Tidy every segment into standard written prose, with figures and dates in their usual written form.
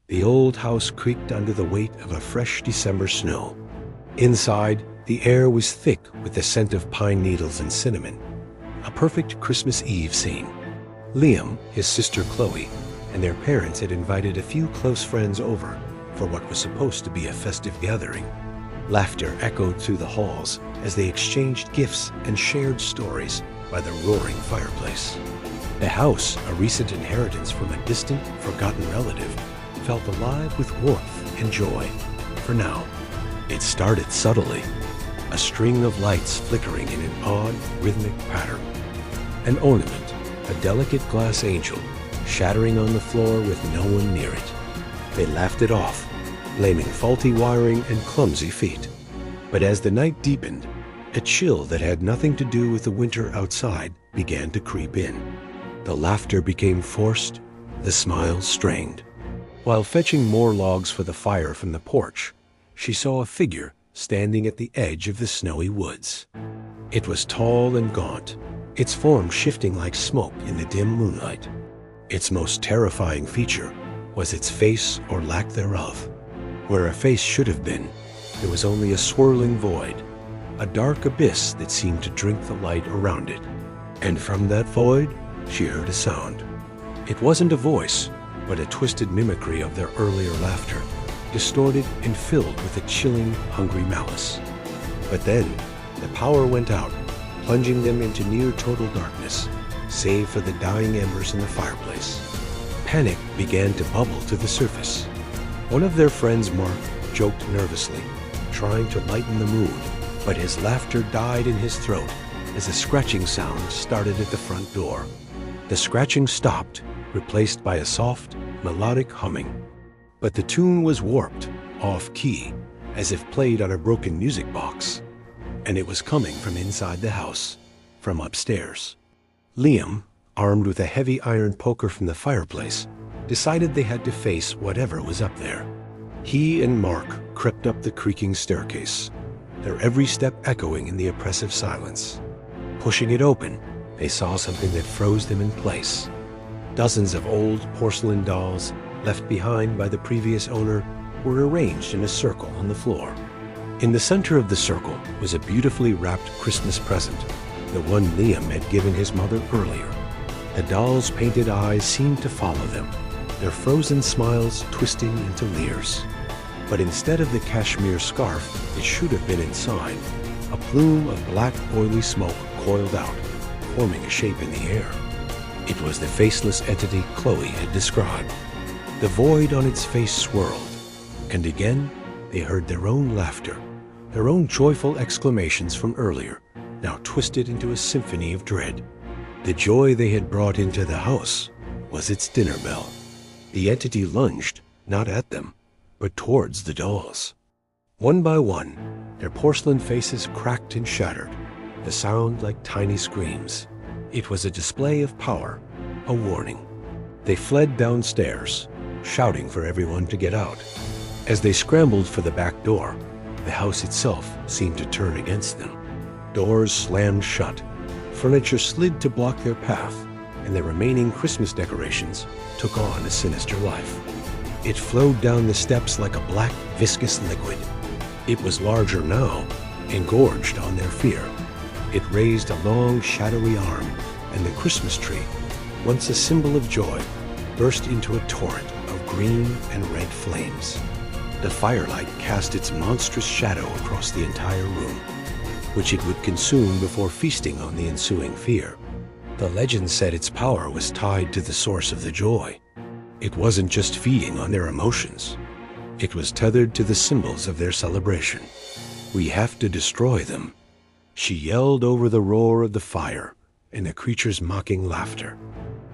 The old house creaked under the weight of a fresh December snow. Inside, the air was thick with the scent of pine needles and cinnamon. A perfect Christmas Eve scene. Liam, his sister Chloe, and their parents had invited a few close friends over for what was supposed to be a festive gathering. Laughter echoed through the halls as they exchanged gifts and shared stories by the roaring fireplace. The house, a recent inheritance from a distant, forgotten relative, felt alive with warmth and joy. For now, it started subtly, a string of lights flickering in an odd, rhythmic pattern. An ornament, a delicate glass angel, shattering on the floor with no one near it. They laughed it off, blaming faulty wiring and clumsy feet. But as the night deepened, a chill that had nothing to do with the winter outside began to creep in. The laughter became forced, the smiles strained. While fetching more logs for the fire from the porch, she saw a figure standing at the edge of the snowy woods. It was tall and gaunt, its form shifting like smoke in the dim moonlight. Its most terrifying feature was its face or lack thereof. Where a face should have been, there was only a swirling void, a dark abyss that seemed to drink the light around it. And from that void, she heard a sound. It wasn't a voice, but a twisted mimicry of their earlier laughter, distorted and filled with a chilling, hungry malice. But then, the power went out, plunging them into near total darkness, save for the dying embers in the fireplace. Panic began to bubble to the surface. One of their friends, Mark, joked nervously, trying to lighten the mood, but his laughter died in his throat as a scratching sound started at the front door. The scratching stopped, replaced by a soft, melodic humming. But the tune was warped, off-key, as if played on a broken music box. And it was coming from inside the house, from upstairs. Liam, armed with a heavy iron poker from the fireplace, decided they had to face whatever was up there. He and Mark crept up the creaking staircase, their every step echoing in the oppressive silence. Pushing it open, they saw something that froze them in place. Dozens of old porcelain dolls, left behind by the previous owner, were arranged in a circle on the floor. In the center of the circle was a beautifully wrapped Christmas present, the one Liam had given his mother earlier. The dolls' painted eyes seemed to follow them, their frozen smiles twisting into leers. But instead of the cashmere scarf it should have been inside, a plume of black, oily smoke coiled out, forming a shape in the air. It was the faceless entity Chloe had described. The void on its face swirled, and again they heard their own laughter, their own joyful exclamations from earlier, now twisted into a symphony of dread. The joy they had brought into the house was its dinner bell. The entity lunged, not at them, but towards the dolls. One by one, their porcelain faces cracked and shattered, the sound like tiny screams. It was a display of power, a warning. They fled downstairs, shouting for everyone to get out. As they scrambled for the back door, the house itself seemed to turn against them. Doors slammed shut, furniture slid to block their path, and the remaining Christmas decorations took on a sinister life. It flowed down the steps like a black, viscous liquid. It was larger now, engorged on their fear. It raised a long, shadowy arm, and the Christmas tree, once a symbol of joy, burst into a torrent of green and red flames. The firelight cast its monstrous shadow across the entire room, which it would consume before feasting on the ensuing fear. The legend said its power was tied to the source of the joy. It wasn't just feeding on their emotions. It was tethered to the symbols of their celebration. We have to destroy them. She yelled over the roar of the fire and the creature's mocking laughter.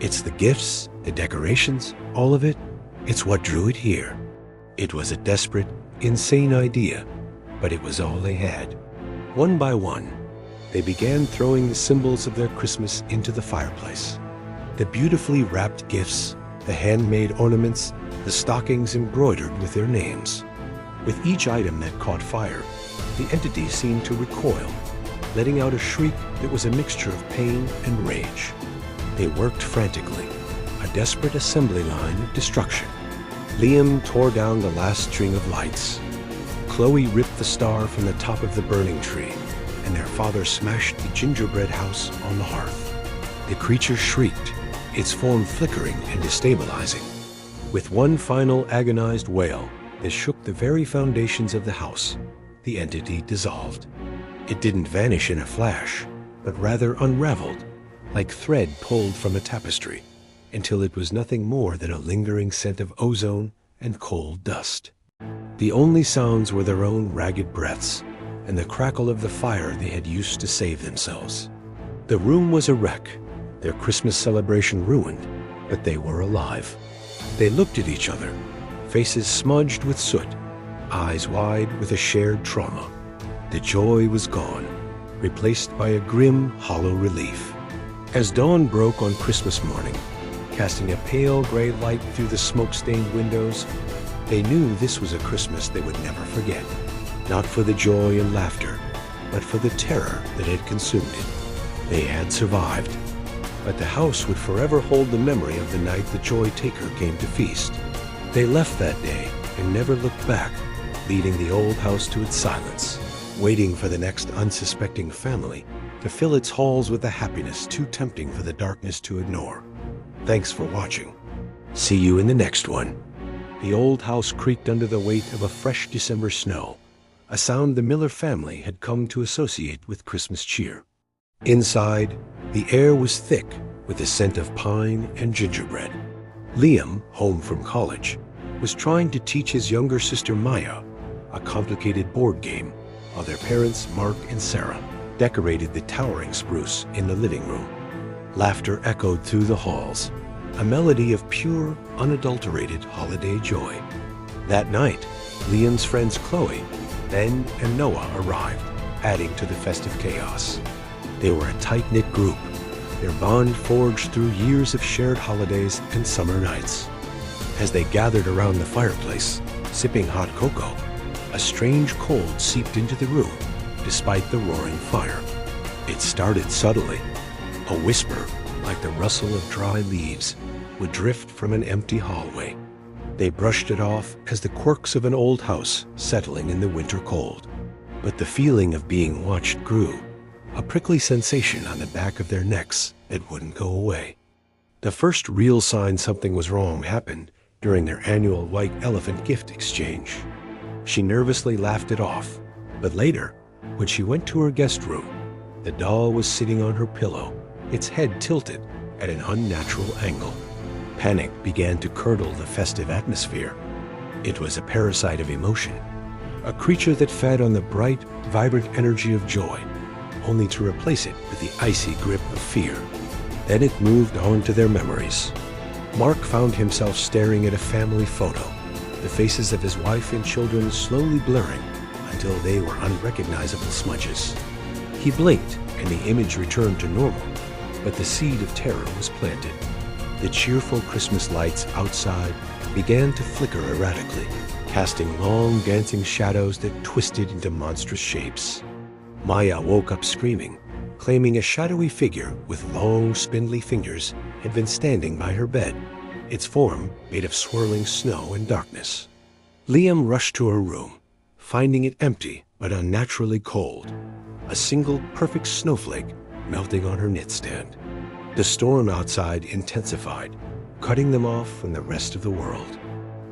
It's the gifts, the decorations, all of it. It's what drew it here. It was a desperate, insane idea, but it was all they had. One by one, they began throwing the symbols of their Christmas into the fireplace. The beautifully wrapped gifts, the handmade ornaments, the stockings embroidered with their names. With each item that caught fire, the entity seemed to recoil, letting out a shriek that was a mixture of pain and rage. They worked frantically, a desperate assembly line of destruction. Liam tore down the last string of lights. Chloe ripped the star from the top of the burning tree, and their father smashed the gingerbread house on the hearth. The creature shrieked, its form flickering and destabilizing. With one final agonized wail that shook the very foundations of the house, the entity dissolved. It didn't vanish in a flash, but rather unraveled, like thread pulled from a tapestry, until it was nothing more than a lingering scent of ozone and coal dust. The only sounds were their own ragged breaths and the crackle of the fire they had used to save themselves. The room was a wreck, their Christmas celebration ruined, but they were alive. They looked at each other, faces smudged with soot, eyes wide with a shared trauma. The joy was gone, replaced by a grim, hollow relief. As dawn broke on Christmas morning, casting a pale gray light through the smoke-stained windows, they knew this was a Christmas they would never forget. Not for the joy and laughter, but for the terror that had consumed it. They had survived, but the house would forever hold the memory of the night the joy taker came to feast. They left that day and never looked back, leading the old house to its silence, waiting for the next unsuspecting family to fill its halls with a happiness too tempting for the darkness to ignore. Thanks for watching. See you in the next one. The old house creaked under the weight of a fresh December snow, a sound the Miller family had come to associate with Christmas cheer. Inside, the air was thick with the scent of pine and gingerbread. Liam, home from college, was trying to teach his younger sister Maya a complicated board game while their parents, Mark and Sarah, decorated the towering spruce in the living room. Laughter echoed through the halls, a melody of pure, unadulterated holiday joy. That night, Liam's friends Chloe, Ben, and Noah arrived, adding to the festive chaos. They were a tight-knit group, their bond forged through years of shared holidays and summer nights. As they gathered around the fireplace, sipping hot cocoa, a strange cold seeped into the room, despite the roaring fire. It started subtly. A whisper, like the rustle of dry leaves, would drift from an empty hallway. They brushed it off as the quirks of an old house settling in the winter cold. But the feeling of being watched grew, a prickly sensation on the back of their necks that wouldn't go away. The first real sign something was wrong happened during their annual white elephant gift exchange. She nervously laughed it off, but later, when she went to her guest room, the doll was sitting on her pillow, its head tilted at an unnatural angle. Panic began to curdle the festive atmosphere. It was a parasite of emotion, a creature that fed on the bright, vibrant energy of joy, only to replace it with the icy grip of fear. Then it moved on to their memories. Mark found himself staring at a family photo, the faces of his wife and children slowly blurring until they were unrecognizable smudges. He blinked and the image returned to normal, but the seed of terror was planted. The cheerful Christmas lights outside began to flicker erratically, casting long dancing shadows that twisted into monstrous shapes. Maya woke up screaming, claiming a shadowy figure with long, spindly fingers had been standing by her bed, its form made of swirling snow and darkness. Liam rushed to her room, finding it empty but unnaturally cold, a single perfect snowflake melting on her knitstand. The storm outside intensified, cutting them off from the rest of the world.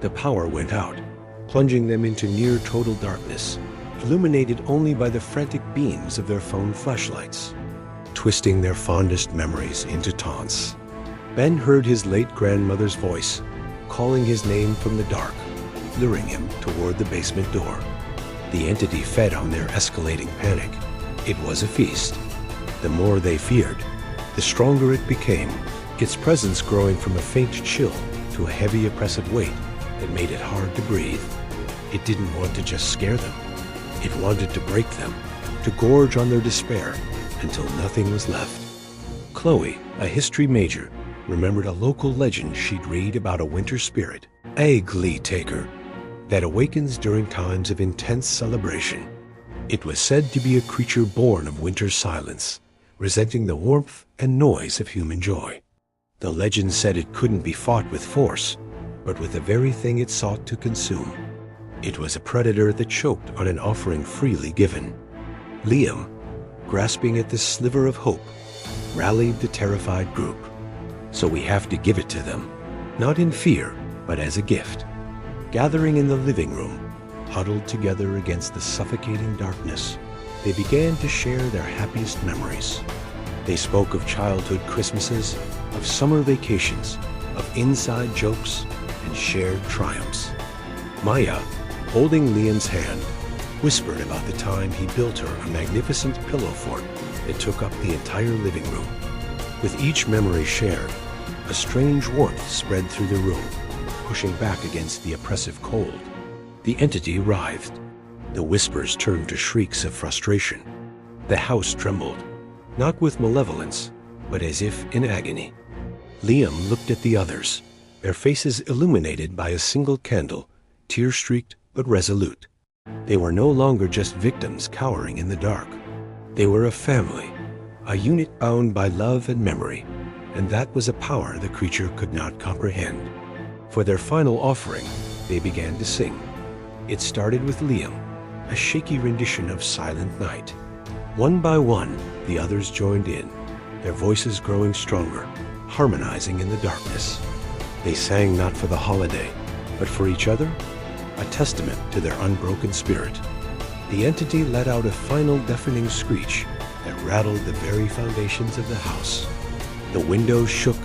The power went out, plunging them into near total darkness, illuminated only by the frantic beams of their phone flashlights, twisting their fondest memories into taunts. Ben heard his late grandmother's voice, calling his name from the dark, luring him toward the basement door. The entity fed on their escalating panic. It was a feast. The more they feared, the stronger it became, its presence growing from a faint chill to a heavy oppressive weight that made it hard to breathe. It didn't want to just scare them. It wanted to break them, to gorge on their despair until nothing was left. Chloe, a history major, remembered a local legend she'd read about a winter spirit, a glee taker, that awakens during times of intense celebration. It was said to be a creature born of winter's silence, resenting the warmth and noise of human joy. The legend said it couldn't be fought with force, but with the very thing it sought to consume. It was a predator that choked on an offering freely given. Liam, grasping at this sliver of hope, rallied the terrified group. So we have to give it to them, not in fear, but as a gift. Gathering in the living room, huddled together against the suffocating darkness, they began to share their happiest memories. They spoke of childhood Christmases, of summer vacations, of inside jokes, and shared triumphs. Maya, holding Liam's hand, whispered about the time he built her a magnificent pillow fort that took up the entire living room. With each memory shared, a strange warmth spread through the room, pushing back against the oppressive cold. The entity writhed. The whispers turned to shrieks of frustration. The house trembled, not with malevolence, but as if in agony. Liam looked at the others, their faces illuminated by a single candle, tear-streaked but resolute. They were no longer just victims cowering in the dark. They were a family, a unit bound by love and memory, and that was a power the creature could not comprehend. For their final offering, they began to sing. It started with Liam, a shaky rendition of Silent Night. One by one, the others joined in, their voices growing stronger, harmonizing in the darkness. They sang not for the holiday, but for each other, a testament to their unbroken spirit. The entity let out a final deafening screech that rattled the very foundations of the house. The windows shook,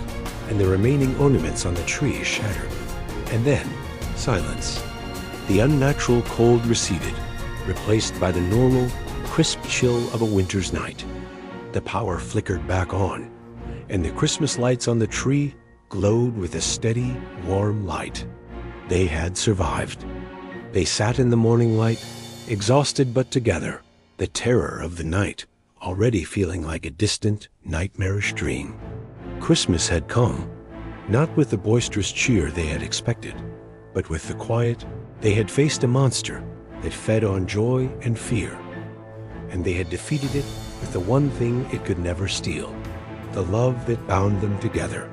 and the remaining ornaments on the tree shattered. And then, silence. The unnatural cold receded, replaced by the normal, crisp chill of a winter's night. The power flickered back on, and the Christmas lights on the tree glowed with a steady, warm light. They had survived. They sat in the morning light, exhausted but together, the terror of the night already feeling like a distant, nightmarish dream. Christmas had come, not with the boisterous cheer they had expected, but with the quiet. They had faced a monster that fed on joy and fear, and they had defeated it with the one thing it could never steal, the love that bound them together.